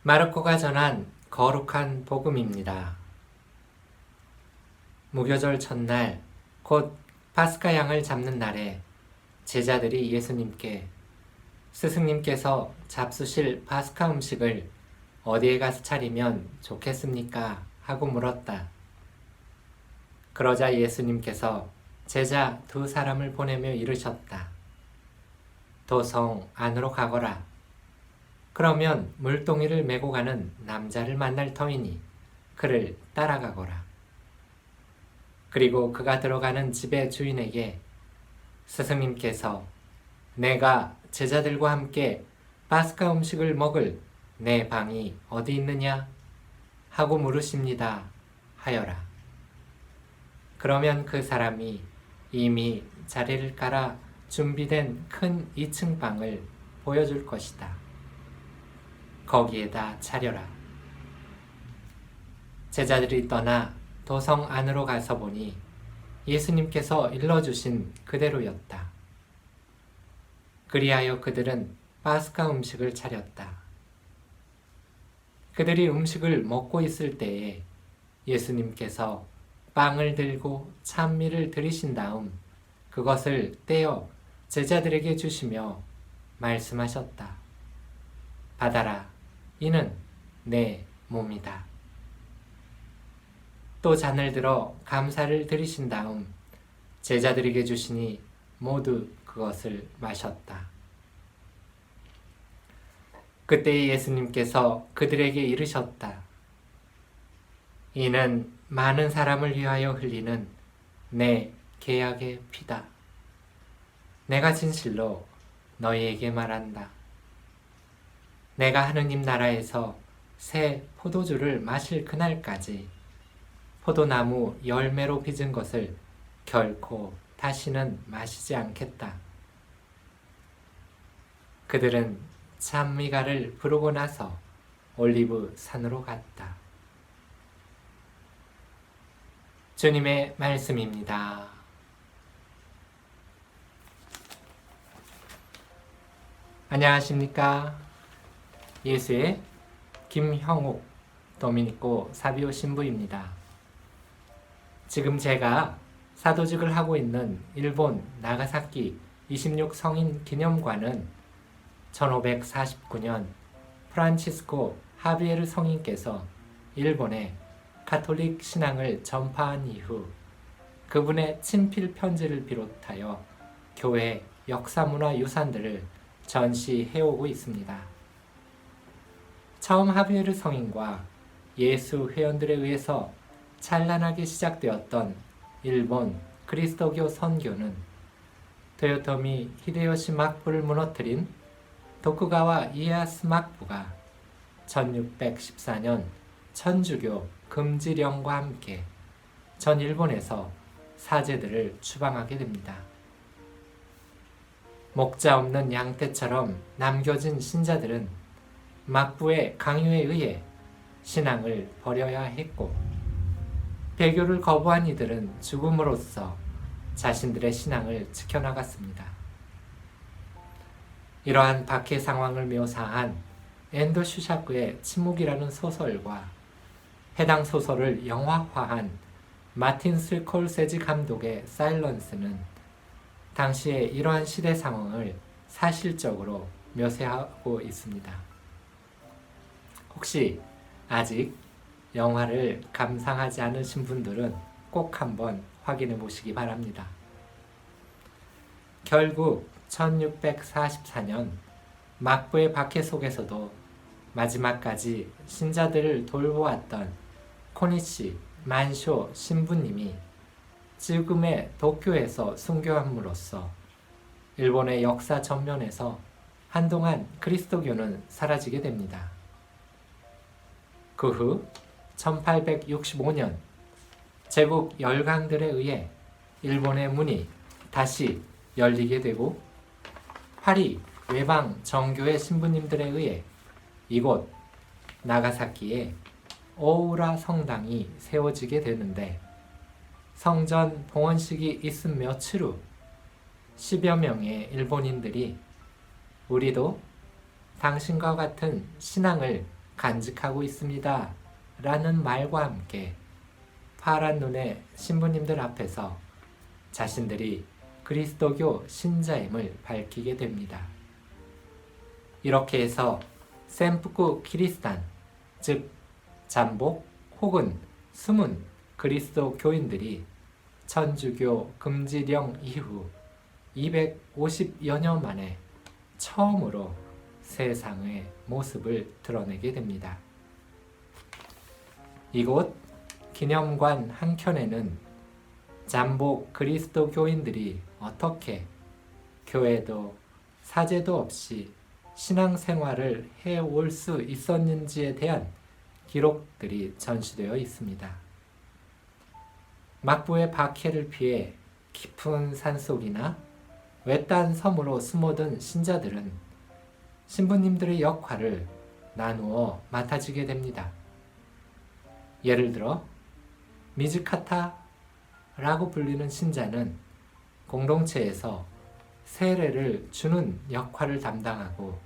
마르코가 전한 거룩한 복음입니다. 무교절 첫날, 곧 파스카 양을 잡는 날에 제자들이 예수님께 스승님께서 잡수실 파스카 음식을 어디에 가서 차리면 좋겠습니까? 하고 물었다. 그러자 예수님께서 제자 두 사람을 보내며 이르셨다. 도성 안으로 가거라. 그러면 물동이를 메고 가는 남자를 만날 터이니 그를 따라가거라. 그리고 그가 들어가는 집의 주인에게 스승님께서 내가 제자들과 함께 파스카 음식을 먹을 내 방이 어디 있느냐? 하고 물으십니다. 하여라. 그러면 그 사람이 이미 자리를 깔아 준비된 큰 2층 방을 보여줄 것이다. 거기에다 차려라. 제자들이 떠나 도성 안으로 가서 보니 예수님께서 일러주신 그대로였다. 그리하여 그들은 파스카 음식을 차렸다. 그들이 음식을 먹고 있을 때에 예수님께서 빵을 들고 찬미를 드리신 다음 그것을 떼어 제자들에게 주시며 말씀하셨다. 받아라. 이는 내 몸이다. 또 잔을 들어 감사를 드리신 다음 제자들에게 주시니 모두 그것을 마셨다. 그때 예수님께서 그들에게 이르셨다. 이는 많은 사람을 위하여 흘리는 내 계약의 피다. 내가 진실로 너희에게 말한다. 내가 하느님 나라에서 새 포도주를 마실 그날까지 포도나무 열매로 빚은 것을 결코 다시는 마시지 않겠다. 그들은 찬미가를 부르고 나서 올리브 산으로 갔다. 주님의 말씀입니다. 안녕하십니까? 예수의 김형욱 도미니코 사비오 신부입니다. 지금 제가 사도직을 하고 있는 일본 나가사키 26 성인 기념관은 1549년 프란치스코 하비에르 성인께서 일본에 가톨릭 신앙을 전파한 이후 그분의 친필 편지를 비롯하여 교회 역사문화 유산들을 전시해오고 있습니다. 처음 하비에르 성인과 예수 회원들에 의해서 찬란하게 시작되었던 일본 그리스도교 선교는 토요토미 히데요시 막부를 무너뜨린 도쿠가와 이에야스 막부가 1614년 천주교 금지령과 함께 전 일본에서 사제들을 추방하게 됩니다. 목자 없는 양떼처럼 남겨진 신자들은 막부의 강요에 의해 신앙을 버려야 했고 배교를 거부한 이들은 죽음으로써 자신들의 신앙을 지켜나갔습니다. 이러한 박해 상황을 묘사한 엔도 슈샤크의 침묵이라는 소설과 해당 소설을 영화화한 마틴 스콜세지 감독의 사일런스는 당시의 이러한 시대 상황을 사실적으로 묘사하고 있습니다. 혹시 아직 영화를 감상하지 않으신 분들은 꼭 한번 확인해 보시기 바랍니다. 결국 1644년 막부의 박해 속에서도 마지막까지 신자들을 돌보았던 코니시 만쇼 신부님이 지금의 도쿄에서 순교함으로써 일본의 역사 전면에서 한동안 그리스도교는 사라지게 됩니다. 그 후 1865년 제국 열강들에 의해 일본의 문이 다시 열리게 되고 파리 외방 정교회 신부님들에 의해 이곳 나가사키에 오우라 성당이 세워지게 되는데 성전 봉헌식이 있은 며칠 후 10여 명의 일본인들이 우리도 당신과 같은 신앙을 간직하고 있습니다. 라는 말과 함께 파란 눈의 신부님들 앞에서 자신들이 그리스도교 신자임을 밝히게 됩니다. 이렇게 해서 샘프쿠 키리스탄, 즉 잠복 혹은 숨은 그리스도 교인들이 천주교 금지령 이후 250여 년 만에 처음으로 세상의 모습을 드러내게 됩니다. 이곳 기념관 한켠에는 잠복 그리스도 교인들이 어떻게 교회도 사제도 없이 신앙생활을 해올 수 있었는지에 대한 기록들이 전시되어 있습니다. 막부의 박해를 피해 깊은 산속이나 외딴 섬으로 숨어든 신자들은 신부님들의 역할을 나누어 맡아지게 됩니다. 예를 들어 미즈카타라고 불리는 신자는 공동체에서 세례를 주는 역할을 담당하고,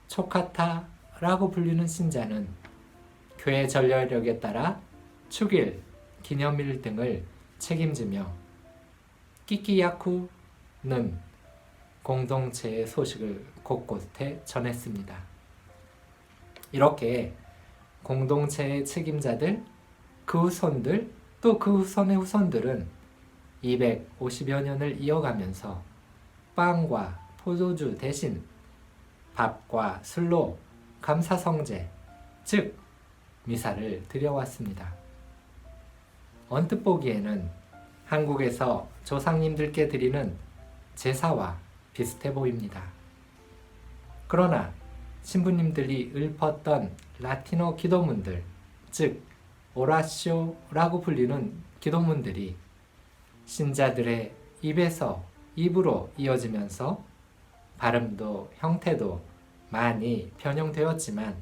초카타라고 불리는 신자는 교회 전례력에 따라 축일, 기념일 등을 책임지며, 끼끼야쿠는 공동체의 소식을 곳곳에 전했습니다. 이렇게 공동체의 책임자들, 그 후손들, 또 그 후손의 후손들은 250여 년을 이어가면서 빵과 포도주 대신 밥과 술로 감사성제, 즉 미사를 드려왔습니다. 언뜻 보기에는 한국에서 조상님들께 드리는 제사와 비슷해 보입니다. 그러나 신부님들이 읊었던 라틴어 기도문들, 즉 오라쇼라고 불리는 기도문들이 신자들의 입에서 입으로 이어지면서 발음도 형태도 많이 변형되었지만,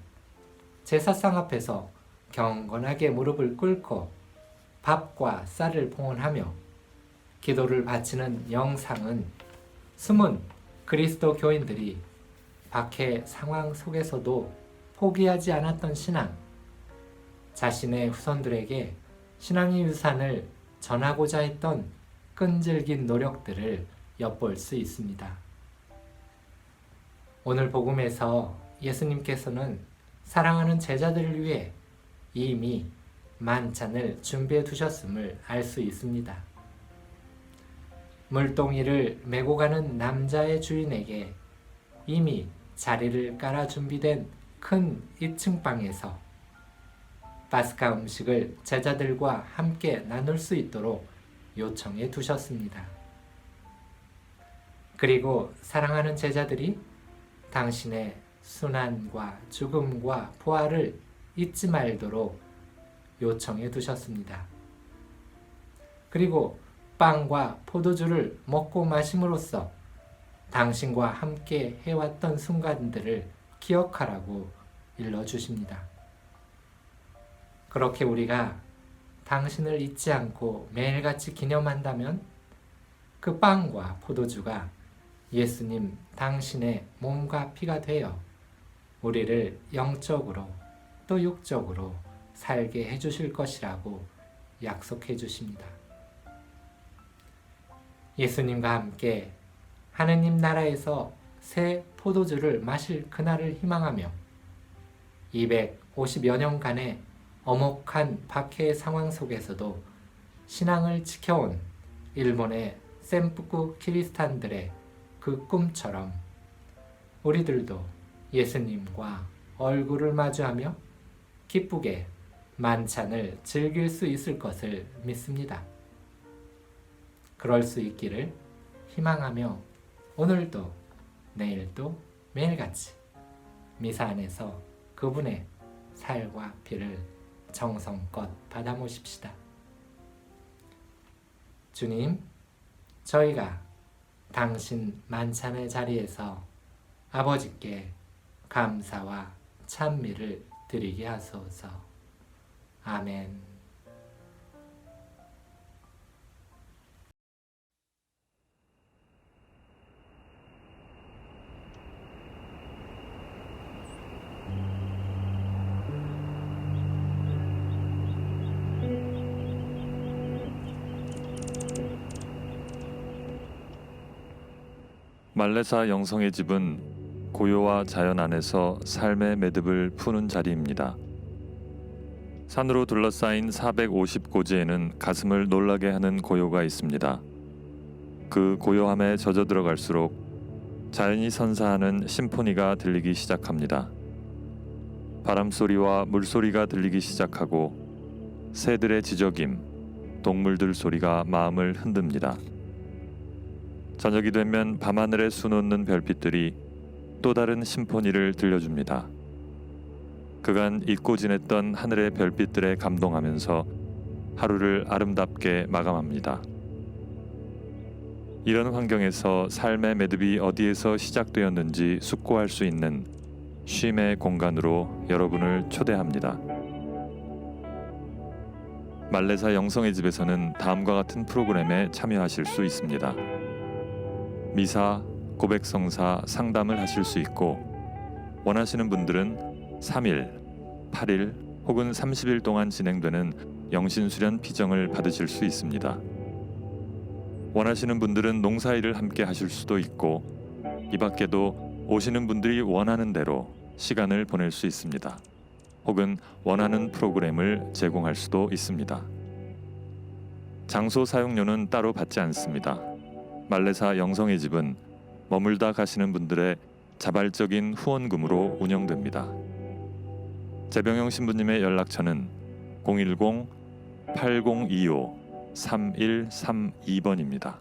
제사상 앞에서 경건하게 무릎을 꿇고 밥과 쌀을 봉헌하며 기도를 바치는 영상은 숨은 그리스도 교인들이 박해 상황 속에서도 포기하지 않았던 신앙, 자신의 후손들에게 신앙의 유산을 전하고자 했던 끈질긴 노력들을 엿볼 수 있습니다. 오늘 복음에서 예수님께서는 사랑하는 제자들을 위해 이미 만찬을 준비해 두셨음을 알 수 있습니다. 물동이를 메고 가는 남자의 주인에게 이미 자리를 깔아 준비된 큰 2층 방에서 파스카 음식을 제자들과 함께 나눌 수 있도록 요청해 두셨습니다. 그리고 사랑하는 제자들이 당신의 순환과 죽음과 부활을 잊지 말도록 요청해 두셨습니다. 그리고 빵과 포도주를 먹고 마심으로써 당신과 함께 해왔던 순간들을 기억하라고 일러주십니다. 그렇게 우리가 당신을 잊지 않고 매일같이 기념한다면 그 빵과 포도주가 예수님 당신의 몸과 피가 되어 우리를 영적으로 또 육적으로 살게 해주실 것이라고 약속해 주십니다. 예수님과 함께 하느님 나라에서 새 포도주를 마실 그날을 희망하며 250여 년간의 엄혹한 박해의 상황 속에서도 신앙을 지켜온 일본의 샘프쿠 키리스탄들의 그 꿈처럼 우리들도 예수님과 얼굴을 마주하며 기쁘게 만찬을 즐길 수 있을 것을 믿습니다. 그럴 수 있기를 희망하며 오늘도 내일도 매일같이 미사 안에서 그분의 살과 피를 정성껏 받아 모십시다. 주님, 저희가 당신 만찬의 자리에서 아버지께 감사와 찬미를 드리게 하소서. 아멘. 말레사 영성의 집은 고요와 자연 안에서 삶의 매듭을 푸는 자리입니다. 산으로 둘러싸인 450고지에는 가슴을 놀라게 하는 고요가 있습니다. 그 고요함에 젖어 들어갈수록 자연이 선사하는 심포니가 들리기 시작합니다. 바람소리와 물소리가 들리기 시작하고 새들의 지저김, 동물들 소리가 마음을 흔듭니다. 저녁이 되면 밤하늘에 수놓는 별빛들이 또 다른 심포니를 들려줍니다. 그간 잊고 지냈던 하늘의 별빛들에 감동하면서 하루를 아름답게 마감합니다. 이런 환경에서 삶의 매듭이 어디에서 시작되었는지 숙고할 수 있는 쉼의 공간으로 여러분을 초대합니다. 말레사 영성의 집에서는 다음과 같은 프로그램에 참여하실 수 있습니다. 미사, 고백성사, 상담을 하실 수 있고 원하시는 분들은 3일, 8일 혹은 30일 동안 진행되는 영신수련 피정을 받으실 수 있습니다. 원하시는 분들은 농사일을 함께 하실 수도 있고 이 밖에도 오시는 분들이 원하는 대로 시간을 보낼 수 있습니다. 혹은 원하는 프로그램을 제공할 수도 있습니다. 장소 사용료는 따로 받지 않습니다. 말레사 영성의 집은 머물다 가시는 분들의 자발적인 후원금으로 운영됩니다. 재병영 신부님의 연락처는 010-8025-3132번입니다.